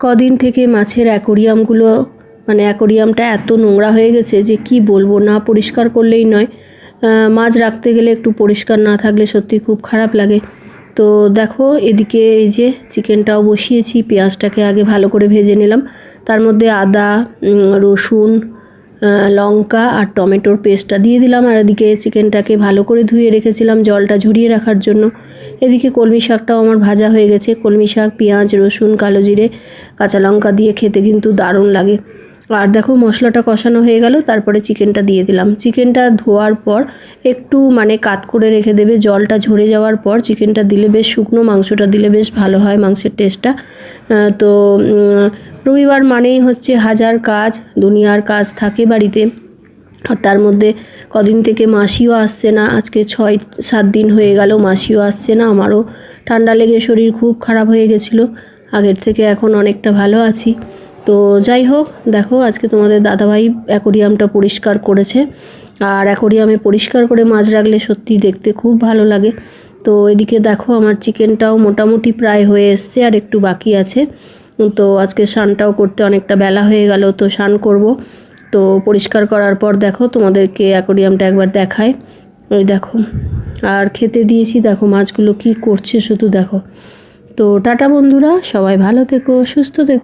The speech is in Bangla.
কদিন থেকে মাছের অ্যাকোরিয়ামগুলো মানে অ্যাকোরিয়ামটা এত নোংরা হয়ে গেছে যে কি বলবো, না পরিষ্কার করলেই নয়। মাছ রাখতে গেলে একটু পরিষ্কার না থাকলে সত্যি খুব খারাপ লাগে। তো দেখো এদিকে এই যে চিকেনটাও বসিয়েছি, পেঁয়াজটাকে আগে ভালো করে ভেজে নিলাম, তার মধ্যে আদা, রসুন, লঙ্কা আর টমেটোর পেস্টটা দিয়ে দিলাম। আর এদিকে চিকেনটাকে ভালো করে ধুয়ে রেখেছিলাম জলটা ঝরিয়ে রাখার জন্য। এদিকে কলমি শাকটাও আমার ভাজা হয়ে গেছে। কলমি শাক পেঁয়াজ রসুন কালো জিরে কাঁচা লঙ্কা দিয়ে খেতে কিন্তু দারুণ লাগে। আর দেখো মশলাটা কষানো হয়ে গেল, তারপরে চিকেনটা দিয়ে দিলাম। চিকেনটা ধোয়ার পর একটু মানে কাত করে রেখে দেবে, জলটা ঝরে যাওয়ার পর চিকেনটা দিলে বেশ শুকনো মাংসটা দিলে বেশ ভালো হয় মাংসের টেস্টটা। তো রবিবার মানেই হচ্ছে হাজার কাজ, দুনিয়ার কাজ থাকে বাড়িতে। আর তার মধ্যে কদিন থেকে মাসিও আসছে না, আজকে 6-7 দিন হয়ে গেল মাসিও আসছে না। আমারও ঠান্ডা লেগে শরীর খুব খারাপ হয়ে গেছিলো, আগের থেকে এখন অনেকটা ভালো আছি। তো যাই হোক, দেখো আজকে তোমাদের দাদাভাই অ্যাকোরিয়ামটা পরিষ্কার করেছে। আর অ্যাকোরিয়ামে পরিষ্কার করে মাছ রাখলে সত্যি দেখতে খুব ভালো লাগে। তো এদিকে দেখো আমার চিকেনটাও মোটামুটি প্রায় হয়ে এসছে, আর একটু বাকি আছে। তো আজকে স্নানটাও করতে অনেকটা বেলা হয়ে গেল, তো স্নান করব। তো পরিষ্কার করার পর দেখো তোমাদেরকে অ্যাকোরিয়ামটা একবার দেখায়। ওই দেখো, আর খেতে দিয়েছি, দেখো মাছগুলো কি করছে শুধু দেখো। তো টাটা বন্ধুরা, সবাই ভালো থেকো, সুস্থ থেকো।